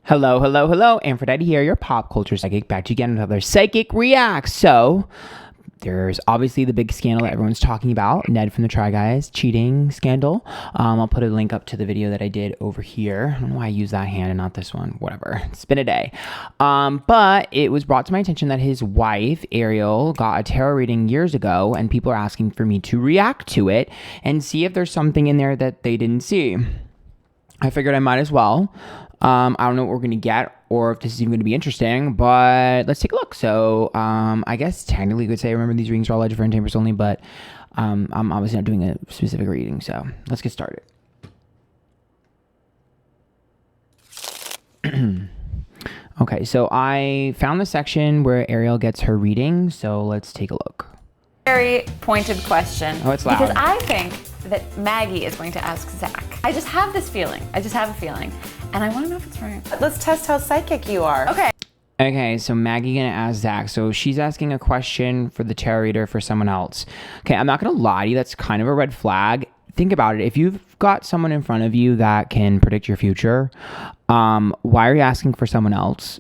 Hello, hello, hello. Antphrodite here, your pop culture psychic, back to you again with another Psychic React. So, there's obviously the big scandal that everyone's talking about, Ned from the Try Guys cheating scandal. I'll put a link up to the video that I did over here. I don't know why I use that hand and not this one. Whatever. It's been a day. But it was brought to my attention that his wife, Ariel, got a tarot reading years ago, and people are asking for me to react to it and see if there's something in there that they didn't see. I figured I might as well. I don't know what we're going to get or if this is even going to be interesting, but let's take a look. So, I guess technically you could say, remember, these readings are all legend for entertainers only, but I'm obviously not doing a specific reading, so let's get started. Okay, so I found the section where Ariel gets her reading, so let's take a look. Very pointed question. Oh, it's loud. Because I think that Maggie is going to ask Zach. I just have this feeling. I just have a feeling. And I want to know if it's right. Let's test how psychic you are. Okay. Okay, so Maggie gonna ask Zach. So she's asking a question for the tarot reader for someone else. Okay, I'm not gonna lie to you, that's kind of a red flag. Think about it. If you've got someone in front of you that can predict your future, why are you asking for someone else?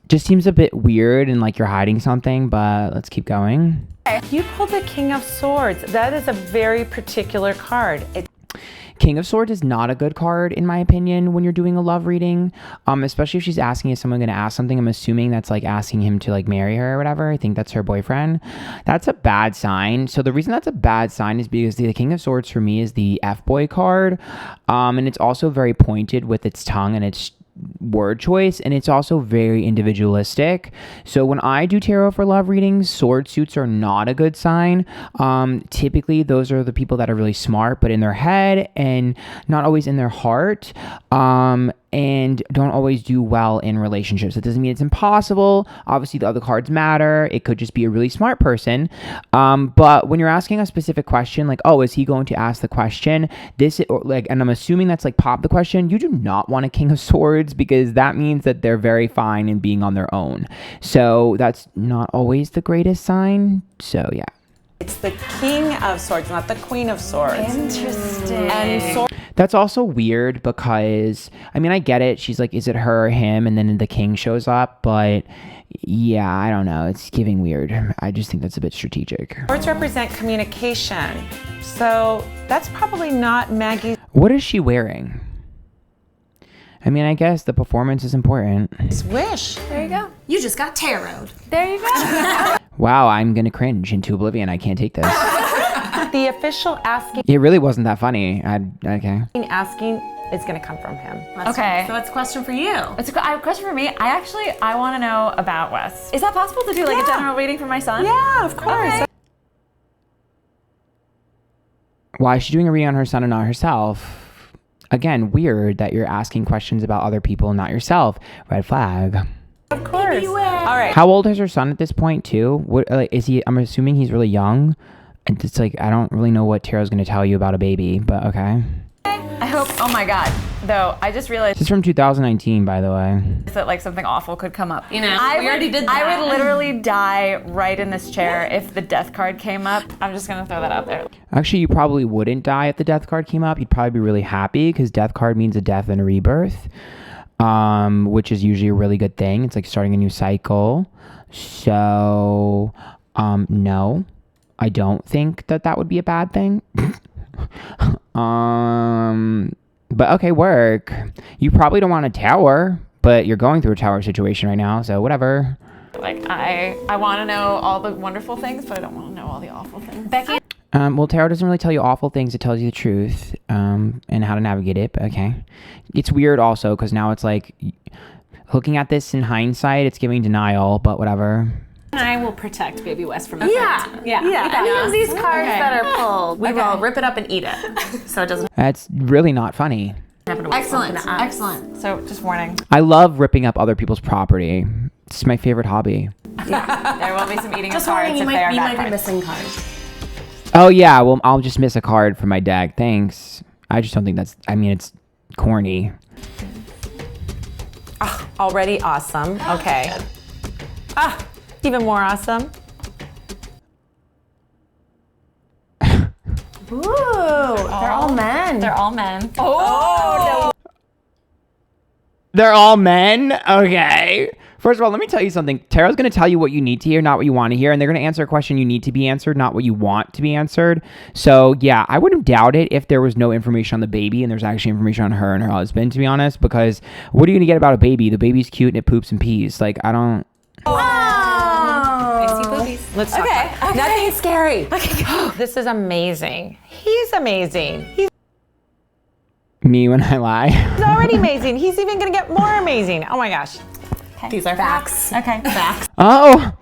Just seems a bit weird and like you're hiding something, but let's keep going. You pulled the King of Swords. That is a very particular card. King of Swords is not a good card, in my opinion, when you're doing a love reading, especially if she's asking, is someone going to ask something? I'm assuming that's like asking him to like marry her or whatever. I think that's her boyfriend. That's a bad sign. So the reason that's a bad sign is because the King of Swords for me is the F-boy card, and it's also very pointed with its tongue and its word choice, and it's also very individualistic. So when I do tarot for love readings, sword suits are not a good sign. Typically those are the people that are really smart but in their head and not always in their heart, and don't always do well in relationships. It doesn't mean it's impossible. Obviously the other cards matter. It could just be a really smart person, but when you're asking a specific question, like, oh, is he going to ask the question, this, or like, and I'm assuming that's like pop the question, you do not want a King of Swords, because that means that they're very fine in being on their own. So that's not always the greatest sign. So yeah. It's the King of Swords, not the Queen of Swords. Interesting. And That's also weird because, I mean, I get it. She's like, is it her or him? And then the king shows up. But yeah, I don't know. It's giving weird. I just think that's a bit strategic. Swords represent communication. So that's probably not Maggie's What is she wearing? I mean, I guess the performance is important. wish. There you go. You just got tarot. There you go. Wow, I'm going to cringe into oblivion. I can't take this. The official asking It really wasn't that funny. Okay. is going to come from him. Okay. So it's a question for you. I have a question for me. I want to know about Wes. Is that possible to do like a general reading for my son? Yeah, of course. Okay. Why is she doing a reading on her son and not herself? Again, weird that you're asking questions about other people and not yourself. Red flag. Of course. All right. How old is her son at this point too? What is he? I'm assuming he's really young. And it's like, I don't really know what tarot's going to tell you about a baby, but okay. I hope. Oh my God. Though I just realized This is from 2019, by the way. that like something awful could come up. You know, we already did that. I would literally die right in this chair if the death card came up. I'm just gonna throw that out there. Actually, you probably wouldn't die if the death card came up. You'd probably be really happy because death card means a death and a rebirth, which is usually a really good thing. It's like starting a new cycle. So, no, I don't think that would be a bad thing. But okay, work. You probably don't want a tower, but you're going through a tower situation right now, so whatever. Like I want to know all the wonderful things, but I don't want to know all the awful things. Becky. Well, tarot doesn't really tell you awful things. It tells you the truth, and how to navigate it. But okay. It's weird also because now it's like, looking at this in hindsight, it's giving denial, but whatever. And I will protect baby West from Yeah. Any of these cards that are pulled, we will rip it up and eat it. So it doesn't That's really not funny. happen to Excellent. So just warning. I love ripping up other people's property. It's my favorite hobby. There will be some eating Just of cards warning, you if they are might bad be cards. missing cards. Oh yeah, well, I'll just miss a card from my deck. Thanks. I just don't think that's, I mean, it's corny. Already awesome. Okay. Even more awesome. Ooh, they're all men. They're all men. Oh, no. They're all men? Okay. First of all, let me tell you something. Tarot's going to tell you what you need to hear, not what you want to hear. And they're going to answer a question you need to be answered, not what you want to be answered. So, yeah, I wouldn't doubt it if there was no information on the baby and there's actually information on her and her husband, to be honest. Because what are you going to get about a baby? The baby's cute and it poops and pees. Like, I don't... I see boobies. Let's talk about it. Nothing scary. Okay. This is amazing. He's amazing. He's Me when I lie. already amazing. He's even going to get more amazing. Oh my gosh. These are facts. Okay. Facts. Oh,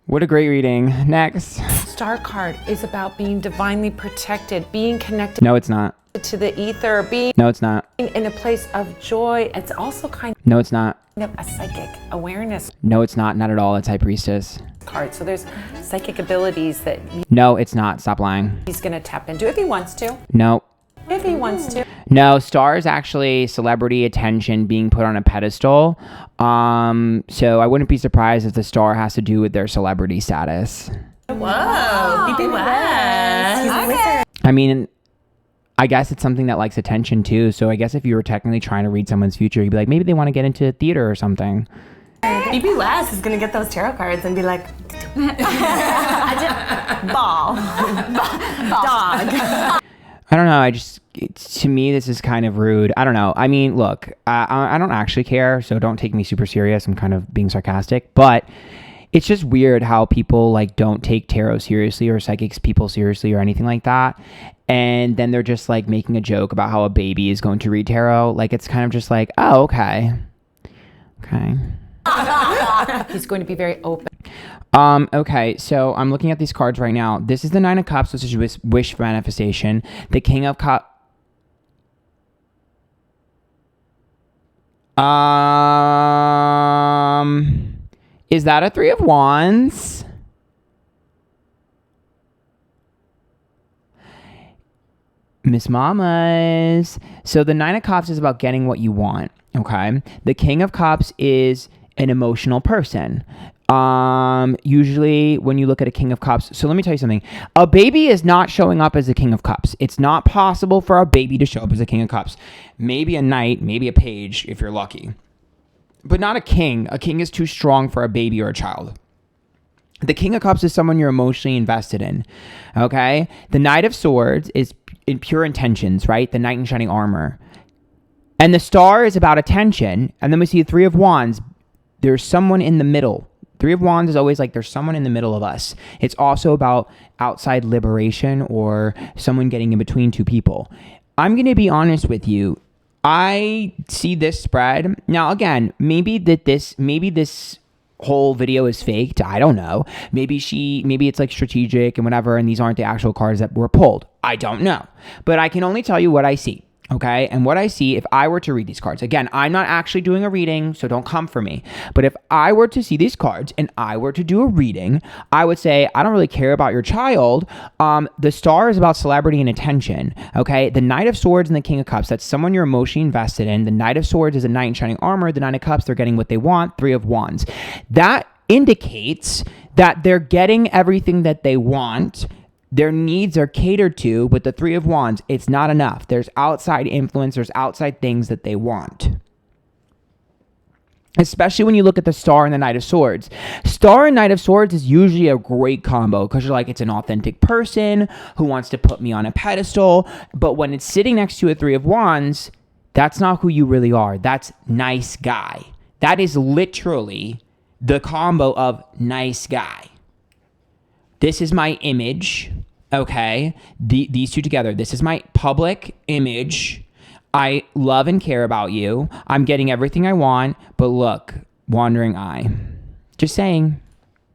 what a great reading. Next. Star card is about being divinely protected, being connected No, it's not. to the ether, being No, it's not. in a place of joy. It's also kind No, it's not. of a psychic awareness No, it's not. Not at all. It's High Priestess. card. So there's psychic abilities that No, it's not. Stop lying. he's going to tap into if he wants to. No. If he wants to. No, star is actually celebrity attention being put on a pedestal. So I wouldn't be surprised if the star has to do with their celebrity status. Whoa. BB West. I mean, I guess it's something that likes attention too. So I guess if you were technically trying to read someone's future, you'd be like, maybe they want to get into theater or something. BB West is gonna get those tarot cards and be like, ball. Dog. I don't know. To me, this is kind of rude. I don't know. I mean, look, I don't actually care, so don't take me super serious. I'm kind of being sarcastic, but it's just weird how people like don't take tarot seriously or psychics people seriously or anything like that. And then they're just like making a joke about how a baby is going to read tarot. Like, it's kind of just like, oh, okay. Okay. He's going to be very open. Okay, so I'm looking at these cards right now. This is the Nine of Cups, which is wish manifestation. The King of Cups. Is that a Three of Wands? Miss Mamas. So the Nine of Cups is about getting what you want, okay? The King of Cups is an emotional person. Usually when you look at a King of Cups, so let me tell you something. A baby is not showing up as a King of Cups. It's not possible for a baby to show up as a King of Cups. Maybe a knight, maybe a page if you're lucky. But not a king. A king is too strong for a baby or a child. The King of Cups is someone you're emotionally invested in, okay? The Knight of Swords is in pure intentions, right? The knight in shining armor. And the Star is about attention. And then we see the Three of Wands. There's someone in the middle. Three of Wands is always like there's someone in the middle of us. It's also about outside liberation or someone getting in between two people. I'm going to be honest with you. I see this spread. Now, again, maybe this whole video is faked. I don't know. Maybe it's like strategic and whatever, and these aren't the actual cards that were pulled. I don't know. But I can only tell you what I see. Okay. And what I see, if I were to read these cards, again, I'm not actually doing a reading, so don't come for me. But if I were to see these cards and I were to do a reading, I would say, I don't really care about your child. The Star is about celebrity and attention. Okay. The Knight of Swords and the King of Cups, that's someone you're emotionally invested in. The Knight of Swords is a knight in shining armor. The Nine of Cups, they're getting what they want. Three of Wands. That indicates that they're getting everything that they want. Their needs are catered to, but the Three of Wands, it's not enough. There's outside influence, there's outside things that they want. Especially when you look at the Star and the Knight of Swords. Star and Knight of Swords is usually a great combo because you're like, it's an authentic person who wants to put me on a pedestal. But when it's sitting next to a Three of Wands, that's not who you really are. That's nice guy. That is literally the combo of nice guy. This is my image, okay? These two together. This is my public image. I love and care about you. I'm getting everything I want, but look, wandering eye. Just saying.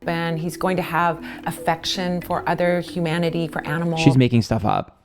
And he's going to have affection for other humanity, for animals. She's making stuff up.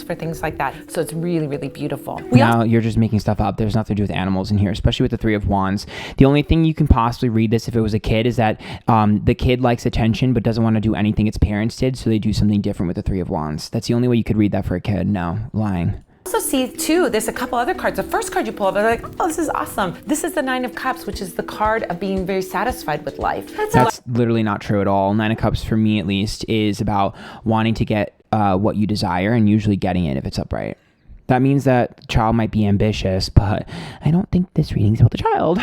For things like that. So it's really, really beautiful. No, you're just making stuff up. There's nothing to do with animals in here, especially with the Three of Wands. The only thing you can possibly read this if it was a kid is that the kid likes attention but doesn't want to do anything its parents did, so they do something different with the Three of Wands. That's the only way you could read that for a kid. No, lying. Also see too, there's a couple other cards. The first card you pull up, I'm like, oh, this is awesome. This is the Nine of Cups, which is the card of being very satisfied with life. That's literally not true at all. Nine of Cups, for me at least, is about wanting to get what you desire and usually getting it if it's upright. That means that the child might be ambitious, but I don't think this reading's about the child.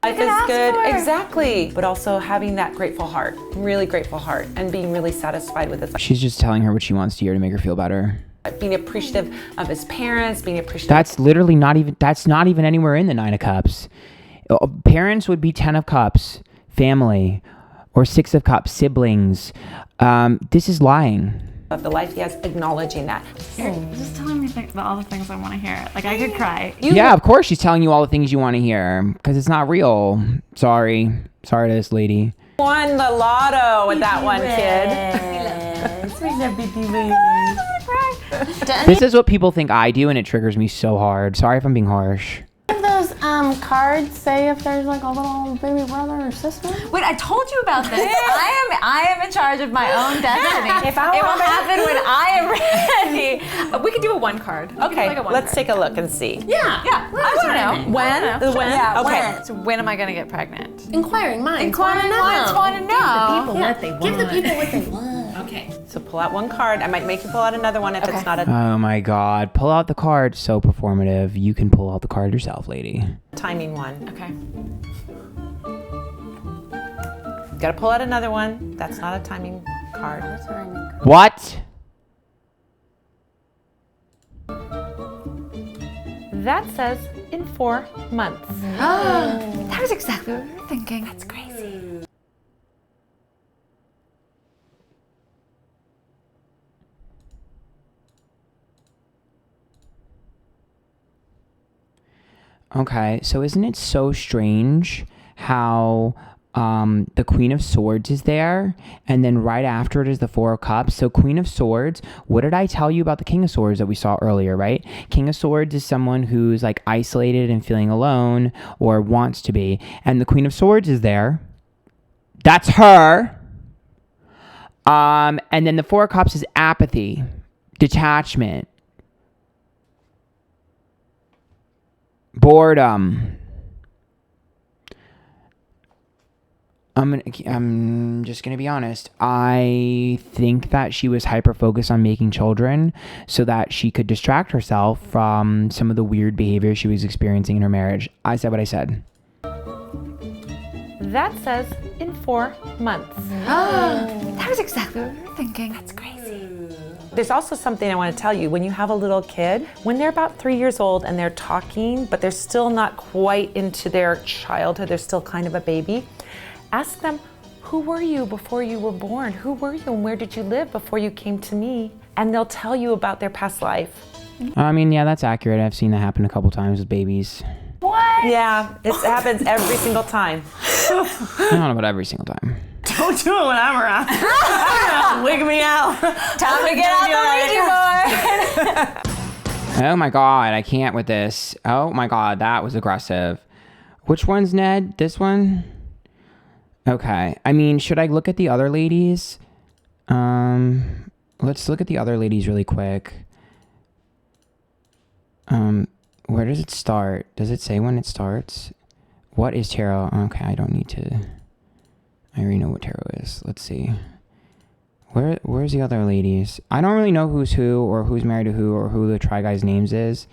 Life is good, exactly. But also having that grateful heart, really grateful heart, and being really satisfied with it. She's just telling her what she wants to hear to make her feel better. Being appreciative of his parents, being appreciative. That's literally not even anywhere in the 9 of Cups. Parents would be 10 of Cups, family, or 6 of Cups, siblings. This is lying. Of the life he has, acknowledging that. You're just telling me about all the things I want to hear. Like, I could cry. Yeah, of course she's telling you all the things you want to hear, because it's not real. Sorry to this lady. Won the lotto with that one, kid. This is what people think I do, and it triggers me so hard. Sorry if I'm being harsh. Those cards say if there's like a little baby brother or sister. Wait, I told you about this. I am in charge of my own destiny. If I it were will happen when I am ready. We could do a 1 card. Okay, like a 1 let's card. take a look and see. Yeah. I want to know. When? Yeah, Okay. So when am I going to get pregnant? Inquiring minds. Inquiring minds want to know. Give the people what they want. Okay. So pull out 1 card. I might make you pull out another one if it's not a Oh my God. Pull out the card. So performative. You can pull out the card yourself, lady. timing one. Okay. Gotta pull out another one. That's not a timing card. What? That says in 4 months. That was exactly what we were thinking. That's crazy. Okay, so isn't it so strange how the Queen of Swords is there, and then right after it is the 4 of Cups? So Queen of Swords, what did I tell you about the King of Swords that we saw earlier, right? King of Swords is someone who's like isolated and feeling alone or wants to be, and the Queen of Swords is there. That's her. And then the 4 of Cups is apathy, detachment, boredom. I'm just gonna be honest. I think that she was hyper focused on making children so that she could distract herself from some of the weird behavior she was experiencing in her marriage. I said what I said. That says in 4 months. That was exactly what we were thinking. That's crazy. There's also something I want to tell you. When you have a little kid, when they're about 3 years old and they're talking, but they're still not quite into their childhood, they're still kind of a baby, ask them, who were you before you were born? Who were you and where did you live before you came to me? And they'll tell you about their past life. I mean, yeah, that's accurate. I've seen that happen a couple times with babies. What? Yeah, it happens every single time. I don't know about every single time. Don't do it when I'm around. Wig me out. Time to get out the Ouija board. Oh my God, I can't with this. Oh my God, that was aggressive. Which one's Ned? This one? Okay. I mean, should I look at the other ladies? Let's look at the other ladies really quick. Where does it start? Does it say when it starts? What is tarot? Okay, I don't need to. I already know what tarot is. Let's see. Where's the other ladies? I don't really know who's who or who's married to who or who the Try Guys' names is.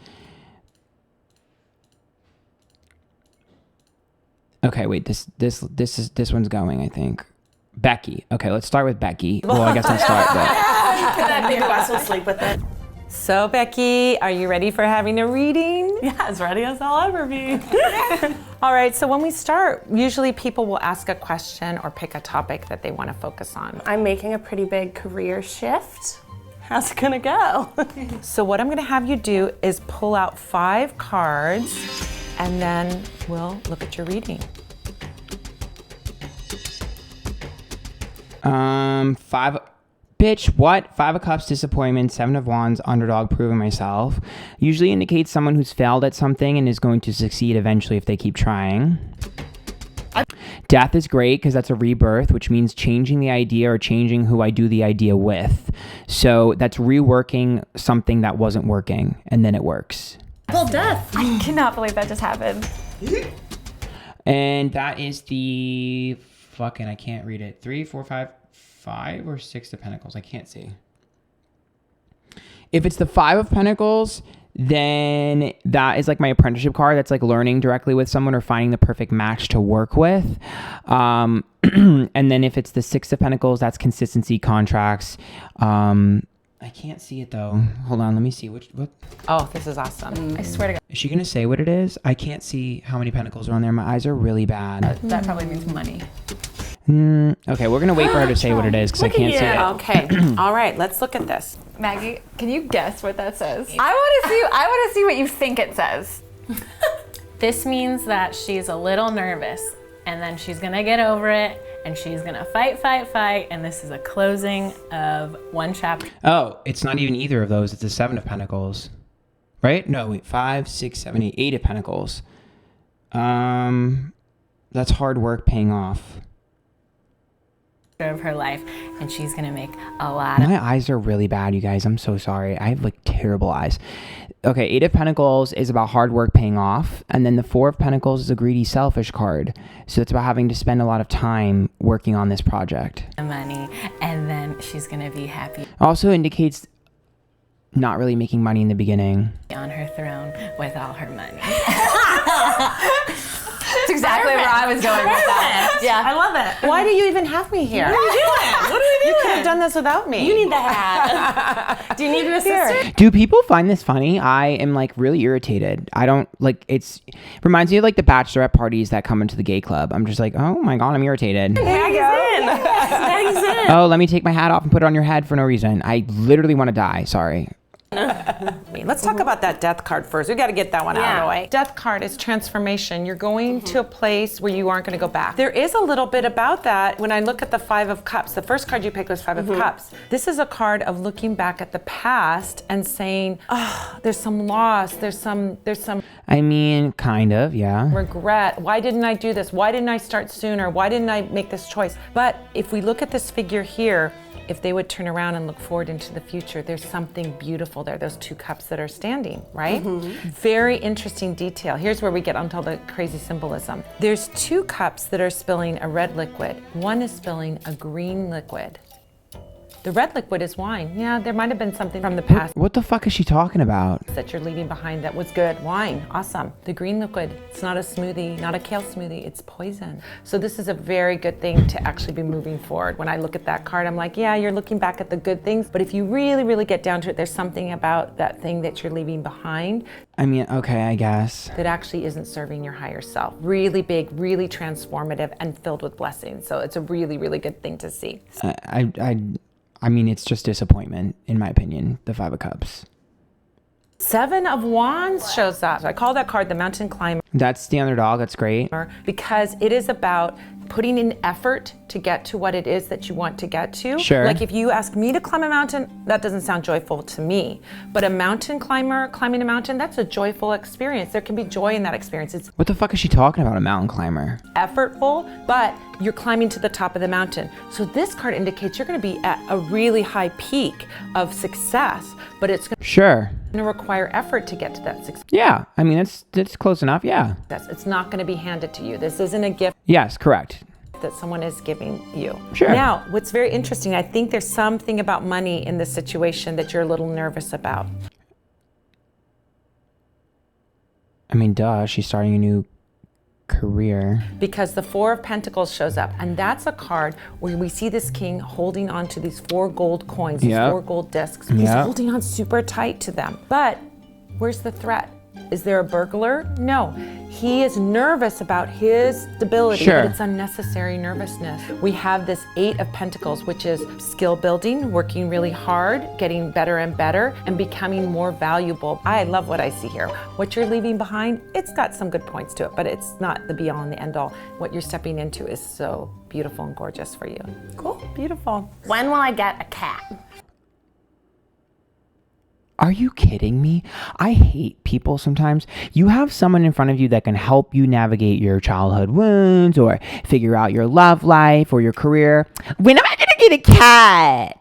Okay, wait. This one's going, I think. Becky. Okay, let's start with Becky. Well, I guess I'll start, but That big Wes will sleep with it. So Becky, are you ready for having a reading? Yeah, as ready as I'll ever be. All right, so when we start, usually people will ask a question or pick a topic that they want to focus on. I'm making a pretty big career shift. How's it gonna go? So what I'm going to have you do is pull out 5 cards and then we'll look at your reading. 5. Bitch, what? 5 of Cups, disappointment. 7 of Wands, underdog, proving myself. Usually indicates someone who's failed at something and is going to succeed eventually if they keep trying. Death is great because that's a rebirth, which means changing the idea or changing who I do the idea with. So that's reworking something that wasn't working, and then it works. Well, death. I cannot believe that just happened. And that is the fucking, I can't read it. 3, 4, 5 or 6 of Pentacles. I can't see. If it's the 5 of Pentacles, Then that is like my apprenticeship card. That's like learning directly with someone or finding the perfect match to work with. And then if it's the Six of Pentacles, that's consistency, contracts. I can't see it though. Hold on, let me see. What? Oh, this is awesome. I swear to God. Is she gonna say what it is? I can't see how many pentacles are on there. My eyes are really bad. That probably means money. Okay, we're gonna wait for her to say what it is because I can't see it. Okay. All right, let's look at this. Maggie, can you guess what that says? I want to see what you think it says. This means that she's a little nervous and then she's gonna get over it and she's gonna fight, and this is a closing of one chapter. Oh, it's not even either of those. It's the Seven of Pentacles. Right? No, wait. 5, 6, 7, 8. 8 of Pentacles. That's hard work paying off. Of her life, and she's gonna make a lot of My eyes are really bad, you guys. I'm so sorry. I have like terrible eyes. Okay, 8 of Pentacles is about hard work paying off. And then the 4 of Pentacles is a greedy, selfish card. So it's about having to spend a lot of time working on this project. money, and then she's gonna be happy Also indicates not really making money in the beginning. on her throne with all her money. That's exactly where I was going with that. Yeah. I love it. Why do you even have me here? What are you doing? What are we doing? You could have done this without me. You need the hat. Do you need an assistant? Do people find this funny? I am like really irritated. I don't like reminds me of like the bachelorette parties that come into the gay club. I'm just like, oh my God, I'm irritated. Maggie's in. Oh, let me take my hat off and put it on your head for no reason. I literally want to die. Sorry. Let's talk about that death card first. We got to get that one out of the way. Death card is transformation. You're going to a place where you aren't going to go back. There is a little bit about that when I look at the Five of Cups. The first card you picked was Five of Cups. This is a card of looking back at the past and saying, oh, there's some loss. There's some I mean, kind of, yeah. regret. Why didn't I do this? Why didn't I start sooner? Why didn't I make this choice? But if we look at this figure here, if they would turn around and look forward into the future, there's something beautiful there. Those 2 cups that are standing, right? Very interesting detail. Here's where we get onto the crazy symbolism. There's 2 cups that are spilling a red liquid. One is spilling a green liquid. The red liquid is wine. Yeah, there might have been something from the past What the fuck is she talking about? that you're leaving behind that was good. Wine, awesome. The green liquid, it's not a smoothie, not a kale smoothie, it's poison. So this is a very good thing to actually be moving forward. When I look at that card, I'm like, yeah, you're looking back at the good things, but if you really, really get down to it, there's something about that thing that you're leaving behind I mean, okay, I guess. that actually isn't serving your higher self. Really big, really transformative, and filled with blessings. So it's a really, really good thing to see. I mean, it's just disappointment, in my opinion, the Five of Cups. 7 of Wands shows up. So I call that card the Mountain Climber. That's the underdog. That's great. Because it is about putting in effort to get to what it is that you want to get to. Sure. Like if you ask me to climb a mountain, that doesn't sound joyful to me. But a mountain climber climbing a mountain, that's a joyful experience. There can be joy in that experience. It's What the fuck is she talking about, a mountain climber? effortful, but you're climbing to the top of the mountain. So this card indicates you're going to be at a really high peak of success, but it's going Sure. to require effort to get to that success. Yeah. I mean, that's close enough. Yeah. It's not going to be handed to you. This isn't a gift Yes, correct. that someone is giving you. Sure. Now, what's very interesting, I think there's something about money in this situation that you're a little nervous about. I mean, duh, she's starting a new career. Because the Four of Pentacles shows up, and that's a card where we see this king holding on to these 4 gold coins, these Yep. 4 gold discs. He's Yep. holding on super tight to them. But where's the threat? Is there a burglar? No. He is nervous about his stability, Sure. but it's unnecessary nervousness. We have this 8 of Pentacles, which is skill building, working really hard, getting better and better, and becoming more valuable. I love what I see here. What you're leaving behind, it's got some good points to it, but it's not the be-all and the end-all. What you're stepping into is so beautiful and gorgeous for you. Cool, beautiful. When will I get a cat? Are you kidding me? I hate people sometimes. You have someone in front of you that can help you navigate your childhood wounds or figure out your love life or your career. When am I going to get a cat?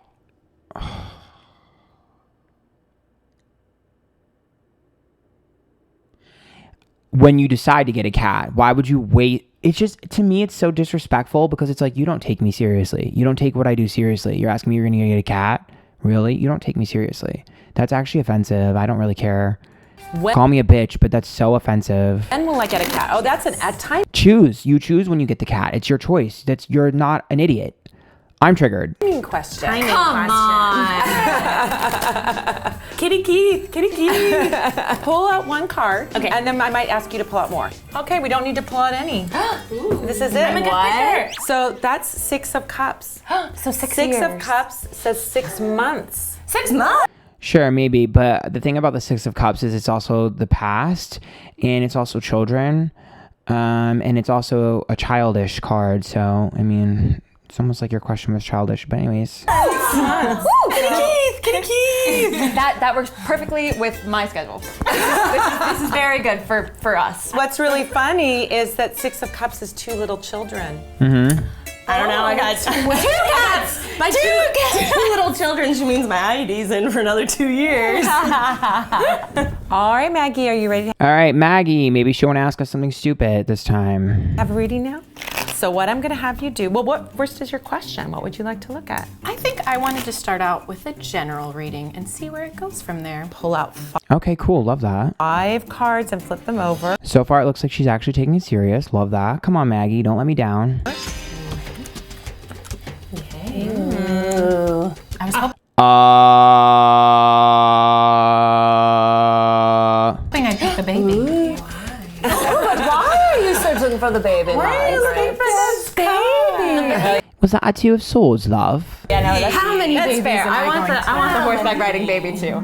When you decide to get a cat, why would you wait? It's just, to me, it's so disrespectful because it's like, you don't take me seriously. You don't take what I do seriously. You're asking me you're going to get a cat? Really? You don't take me seriously. That's actually offensive. I don't really care. Call me a bitch, but that's so offensive. When will I get a cat? Oh, that's a time. You choose when you get the cat. It's your choice. You're not an idiot. I'm triggered. Question. Come on. Kitty Keith. Pull out one card. Okay. And then I might ask you to pull out more. Okay, we don't need to pull out any. This is it. I'm a good picker. So that's 6 of Cups. So 6 6 years. of Cups says 6 months. 6 months? Sure, maybe, but the thing about the Six of Cups is it's also the past, and it's also children, and it's also a childish card. So, I mean, it's almost like your question was childish. But anyways. Kitty Keith! That works perfectly with my schedule. This is very good for us. What's really funny is that 6 of Cups is 2 little children. I don't know. I got 2 cats. My 2 little children. She means my ID's in for another 2 years. All right, Maggie, are you ready to All right, Maggie, maybe she want to ask us something stupid this time. have a reading now? So what I'm going to have you do, well, what first is your question? What would you like to look at? I think I wanted to start out with a general reading and see where it goes from there. Pull out Okay, cool. Love that. 5 cards and flip them over. So far, it looks like she's actually taking it serious. Love that. Come on, Maggie. Don't let me down. I was hoping I'd pick the baby. Why are you searching for the baby? Was that a 2 of Swords, love? Yeah, no, How many that's babies fair. am I I want going to the horseback riding baby too.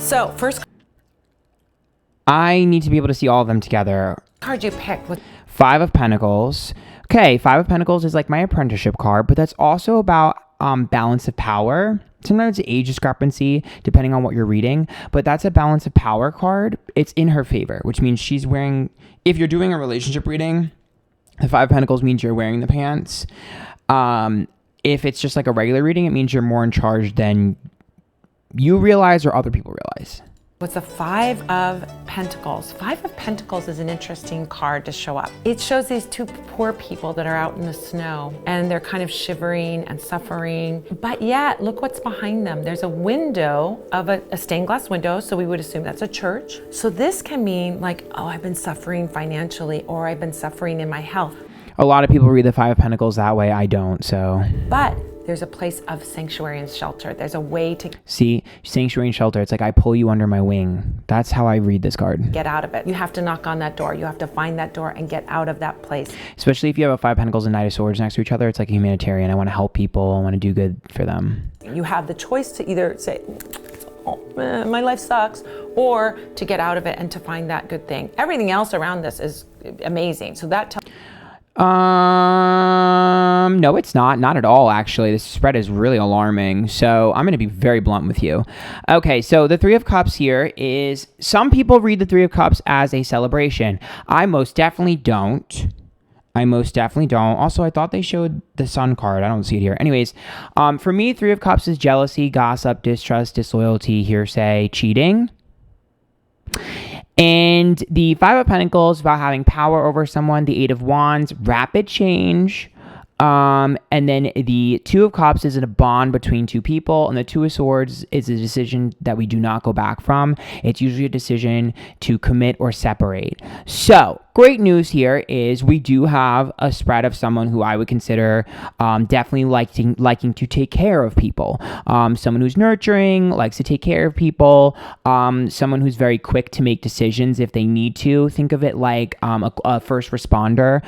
So first I need to be able to see all of them together. card you picked was 5 of Pentacles. Okay, 5 of Pentacles is like my apprenticeship card, but that's also about balance of power. Sometimes it's age discrepancy, depending on what you're reading, but that's a balance of power card. It's in her favor, which means she's wearing, if you're doing a relationship reading, the 5 of Pentacles means you're wearing the pants. If it's just like a regular reading, it means you're more in charge than you realize or other people realize. What's a 5 of Pentacles? 5 of Pentacles is an interesting card to show up. It shows these 2 poor people that are out in the snow and they're kind of shivering and suffering. But yet, look what's behind them. There's a window of a stained glass window, so we would assume that's a church. So this can mean like, oh, I've been suffering financially or I've been suffering in my health. A lot of people read the 5 of Pentacles that way. I don't, so. But there's a place of sanctuary and shelter. There's a way to See, sanctuary and shelter. It's like I pull you under my wing. That's how I read this card. get out of it. You have to knock on that door. You have to find that door and get out of that place. Especially if you have a 5 of Pentacles and Knight of Swords next to each other. It's like a humanitarian. I want to help people. I want to do good for them. You have the choice to either say, oh, my life sucks, or to get out of it and to find that good thing. Everything else around this is amazing. So that tells No, it's not. Not at all, actually. This spread is really alarming. So I'm going to be very blunt with you. Okay, so the 3 of Cups here is, some people read the 3 of Cups as a celebration. I most definitely don't. Also, I thought they showed the Sun card. I don't see it here. Anyways, for me, 3 of Cups is jealousy, gossip, distrust, disloyalty, hearsay, cheating. And the 5 of Pentacles about having power over someone, the 8 of Wands, rapid change. And then the 2 of Cups is a bond between 2 people, and the 2 of Swords is a decision that we do not go back from. It's usually a decision to commit or separate. So, great news here is we do have a spread of someone who I would consider definitely liking to take care of people. Someone who's nurturing, likes to take care of people. Someone who's very quick to make decisions if they need to. Think of it like a first responder.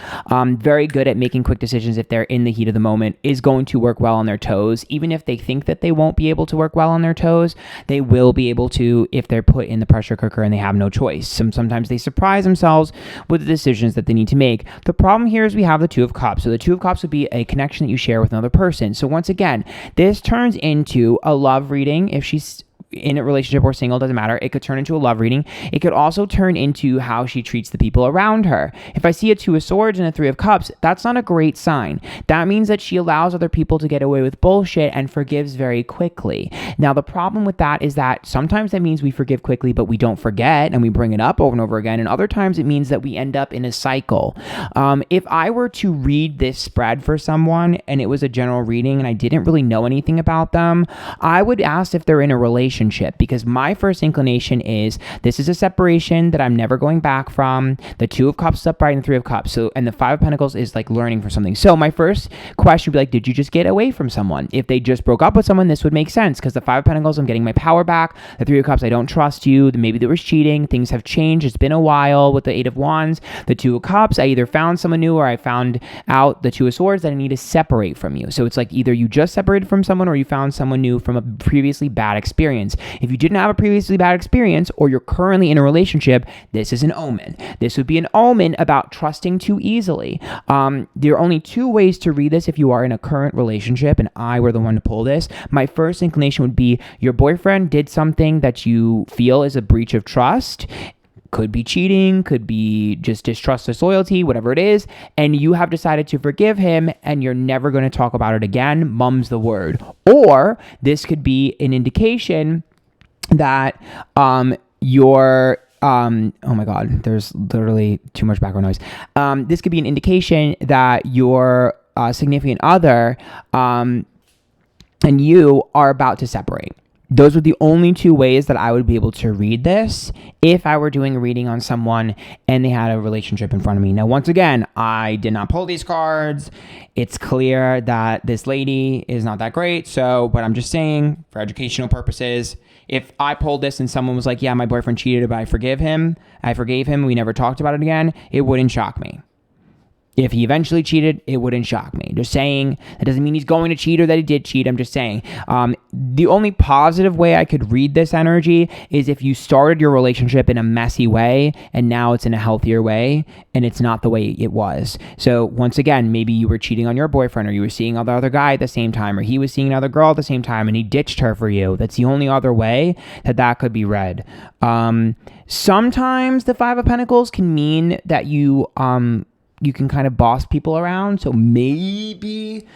Very good at making quick decisions if they're in the heat of the moment, is going to work well on their toes. Even if they think that they won't be able to work well on their toes, they will be able to if they're put in the pressure cooker and they have no choice. Sometimes they surprise themselves with the decisions that they need to make. The problem here is we have the 2 of Cups. So the 2 of Cups would be a connection that you share with another person. So once again, this turns into a love reading if she's in a relationship or single, doesn't matter. It could turn into a love reading. It could also turn into how she treats the people around her. If I see a 2 of Swords and a 3 of Cups, that's not a great sign. That means that she allows other people to get away with bullshit and forgives very quickly. Now, the problem with that is that sometimes that means we forgive quickly, but we don't forget and we bring it up over and over again. And other times it means that we end up in a cycle. If I were to read this spread for someone and it was a general reading and I didn't really know anything about them, I would ask if they're in a relationship, because my first inclination is this is a separation that I'm never going back from. The 2 of Cups is upright and the 3 of Cups. So, and the 5 of Pentacles is like learning from something. So my first question would be like, did you just get away from someone? If they just broke up with someone, this would make sense, because the 5 of Pentacles, I'm getting my power back. The 3 of Cups, I don't trust you. Maybe there was cheating. Things have changed. It's been a while. With the 8 of Wands, the 2 of Cups, I either found someone new or I found out, the 2 of Swords, that I need to separate from you. So it's like either you just separated from someone or you found someone new from a previously bad experience. If you didn't have a previously bad experience or you're currently in a relationship, this is an omen. This would be an omen about trusting too easily. There are only 2 ways to read this if you are in a current relationship and I were the one to pull this. My first inclination would be your boyfriend did something that you feel is a breach of trust. Could be cheating, could be just distrust, disloyalty, whatever it is, and you have decided to forgive him and you're never going to talk about it again. Mum's the word. Or this could be an indication that you're oh my God, there's literally too much background noise. This could be an indication that your significant other and you are about to separate. Those are the only 2 ways that I would be able to read this if I were doing a reading on someone and they had a relationship in front of me. Now, once again, I did not pull these cards. It's clear that this lady is not that great. So, but I'm just saying for educational purposes, if I pulled this and someone was like, yeah, my boyfriend cheated, but I forgave him, we never talked about it again, it wouldn't shock me. If he eventually cheated, it wouldn't shock me. Just saying, that doesn't mean he's going to cheat or that he did cheat. I'm just saying. The only positive way I could read this energy is if you started your relationship in a messy way and now it's in a healthier way and it's not the way it was. So once again, maybe you were cheating on your boyfriend or you were seeing the other guy at the same time or he was seeing another girl at the same time and he ditched her for you. That's the only other way that could be read. Sometimes the 5 of Pentacles can mean that you can kind of boss people around. So maybe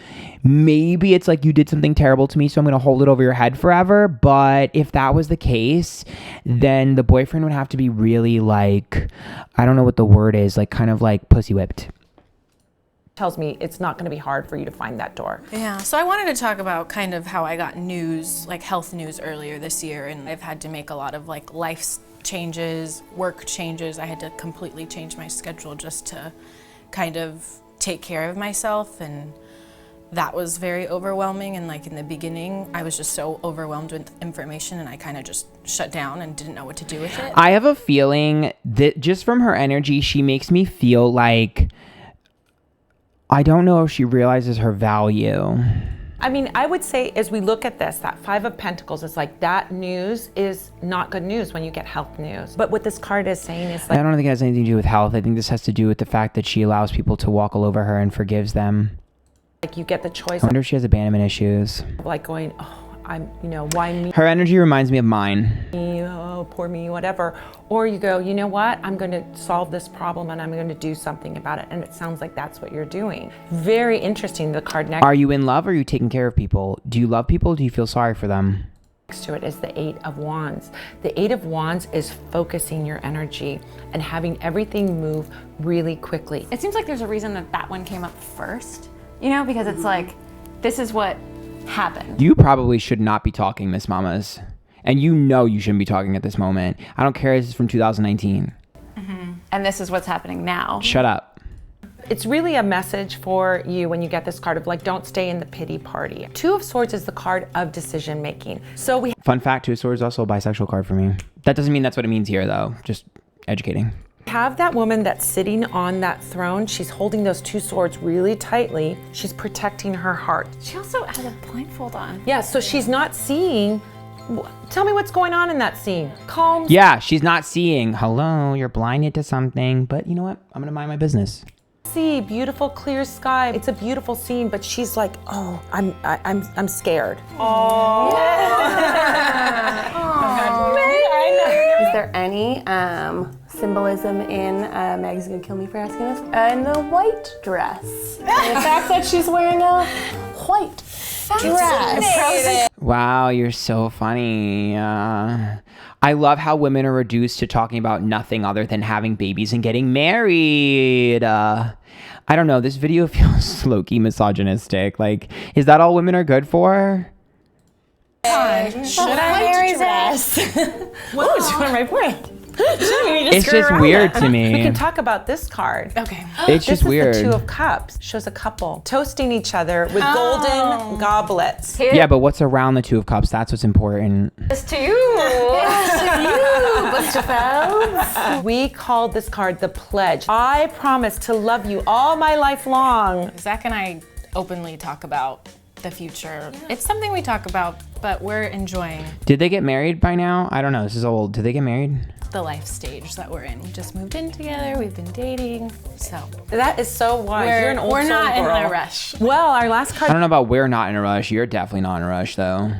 it's like you did something terrible to me, so I'm going to hold it over your head forever. But if that was the case, then the boyfriend would have to be really like, I don't know what the word is, like kind of like pussy whipped. Tells me it's not going to be hard for you to find that door. Yeah, so I wanted to talk about kind of how I got news, like health news earlier this year, and I've had to make a lot of like life changes, work changes. I had to completely change my schedule just to kind of take care of myself, and that was very overwhelming. And like in the beginning, I was just so overwhelmed with information and I kind of just shut down and didn't know what to do with it. I have a feeling that just from her energy, she makes me feel like I don't know if she realizes her value. I mean, I would say as we look at this, that 5 of Pentacles is like that news is not good news when you get health news. But what this card is saying is like, I don't think it has anything to do with health. I think this has to do with the fact that she allows people to walk all over her and forgives them. like you get the choice I wonder if she has abandonment issues. of like going, oh, why me? Her energy reminds me of mine. Oh, poor me, whatever. Or you go, you know what? I'm going to solve this problem and I'm going to do something about it. And it sounds like that's what you're doing. Very interesting, the card next Are you in love or are you taking care of people? Do you love people or do you feel sorry for them? to it is the 8 of Wands. The 8 of Wands is focusing your energy and having everything move really quickly. It seems like there's a reason that that one came up first, you know, because it's like, this is what happened. You probably should not be talking, Miss Mamas. And you know you shouldn't be talking at this moment. I don't care if this is from 2019. And this is what's happening now. Shut up. It's really a message for you when you get this card of like, don't stay in the pity party. 2 of Swords is the card of decision making. So we Fun fact, 2 of Swords is also a bisexual card for me. That doesn't mean that's what it means here though. Just educating. have that woman that's sitting on that throne. She's holding those 2 swords really tightly. She's protecting her heart. She also has a blindfold on. Yeah, so she's not seeing. Tell me what's going on in that scene. Calm. Yeah, she's not seeing. Hello, you're blinded to something, but you know what? I'm gonna mind my business. See, beautiful clear sky. It's a beautiful scene, but she's like, oh, I'm scared. Oh. Yeah. there any symbolism in, Maggie's gonna kill me for asking this, in the white dress? And the fact that she's wearing a white dress. Wow, you're so funny. I love how women are reduced to talking about nothing other than having babies and getting married. I don't know. This video feels low-key misogynistic. Like, is that all women are good for? Should I marry Zach? Whoa, she went right for it. It's just weird to me. We can talk about this card. Okay. It's just weird. This is the Two of Cups. Shows a couple toasting each other with golden goblets. Yeah, but what's around the Two of Cups? That's what's important. It's to you. It's to you, Mr. Phelps. We called this card the Pledge. I promise to love you all my life long. Zach and I openly talk about the future. It's something we talk about, but we're enjoying Did they get married by now? I don't know. This is old. Did they get married? the life stage that we're in. We just moved in together. We've been dating, so That is so wise. You're an old we're soul not girl. in a rush. Well, our last I card don't know about we're not in a rush. You're definitely not in a rush, though.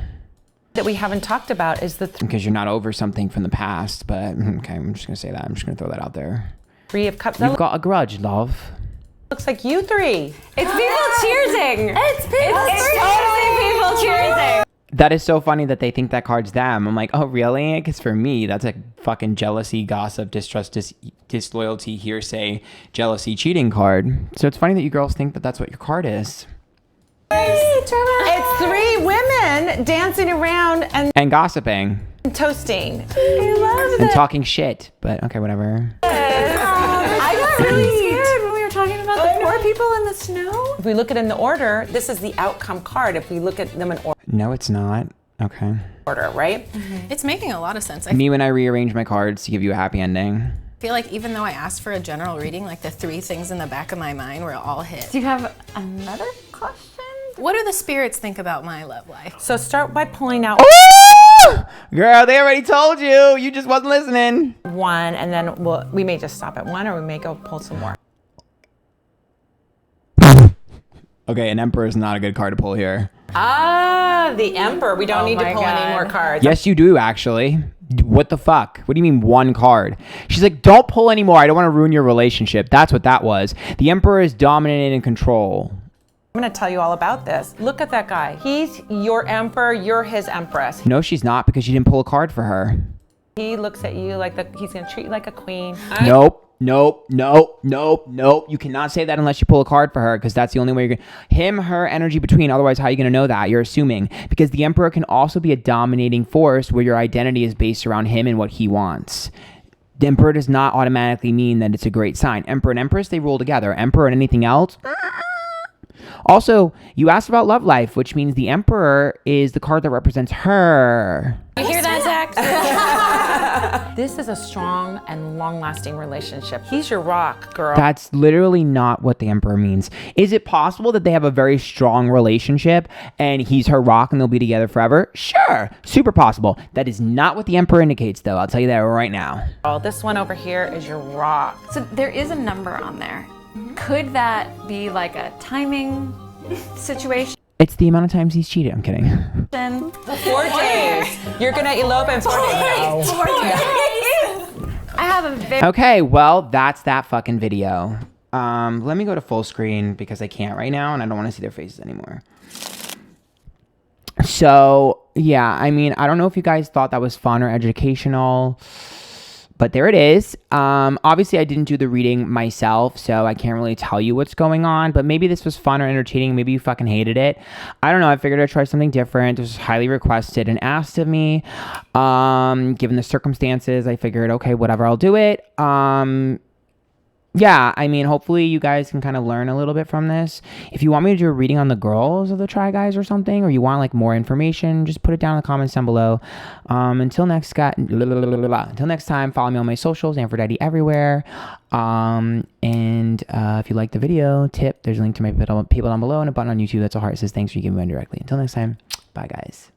that we haven't talked about is the Because you're not over something from the past. But, okay, I'm just going to say that. I'm just going to throw that out there. Three of Cups. You've That got a grudge, love. looks like you three. It's people cheersing. It's totally people cheersing. That is so funny that they think that card's them. I'm like, oh, really? Because for me, that's a fucking jealousy, gossip, distrust, disloyalty, hearsay, jealousy, cheating card. So it's funny that you girls think that that's what your card is. It's three women dancing around and gossiping. toasting. And talking shit. But okay, whatever. I got really scared when we were talking about the poor people in the snow. If we look at it in the order, this is the outcome card. If we look at them in No, it's not. Okay. order, right? It's making a lot of sense. I Me when I rearrange my cards to give you a happy ending. feel like even though I asked for a general reading, like the three things in the back of my mind were all hit. Do you have another question? What do the spirits think about my love life? So start by pulling out Girl, they already told you. You just wasn't listening. one, and then we may just stop at one, or we may go pull some more. Okay, an Emperor is not a good card to pull here. Ah, the Emperor. We don't need to my pull any God. more cards. Yes, you do, actually. What the fuck? What do you mean one card? She's like, don't pull anymore. I don't want to ruin your relationship. That's what that was. The Emperor is dominant and in control. I'm going to tell you all about this. Look at that guy. He's your emperor. You're his empress. No, she's not, because you didn't pull a card for her. He looks at you like he's going to treat you like a queen. Nope. You cannot say that unless you pull a card for her, because that's the only way you're going to... Him, her, energy between. Otherwise, how are you going to know that? You're assuming. Because the Emperor can also be a dominating force where your identity is based around him and what he wants. The Emperor does not automatically mean that it's a great sign. Emperor and Empress, they rule together. Emperor and anything else... Also, you asked about love life, which means the Emperor is the card that represents her. You hear that, Zach? This is a strong and long-lasting relationship. He's your rock, girl. That's literally not what the Emperor means. Is it possible that they have a very strong relationship and he's her rock and they'll be together forever? Sure, super possible. That is not what the Emperor indicates, though. I'll tell you that right now. This one over here is your rock. So there is a number on there. Could that be like a timing situation? It's the amount of times he's cheated. I'm kidding. 4 days. You're going to elope in 4 days. No. 4 days. I have a very Okay, well, that's that fucking video. Let me go to full screen because I can't right now and I don't want to see their faces anymore. So, yeah, I mean, I don't know if you guys thought that was fun or educational, but there it is. Obviously, I didn't do the reading myself, so I can't really tell you what's going on, but maybe this was fun or entertaining. Maybe you fucking hated it. I don't know. I figured I'd try something different. It was highly requested and asked of me. Given the circumstances, I figured, okay, whatever, I'll do it. Yeah, I mean, hopefully you guys can kind of learn a little bit from this. If you want me to do a reading on the girls of the Try Guys or something, or you want like more information, just put it down in the comments down below. Until next time, follow me on my socials, Antphrodite everywhere. And if you like the video, there's a link to my people down below and a button on YouTube that's a heart that says thanks for giving me one directly. Until next time, bye guys.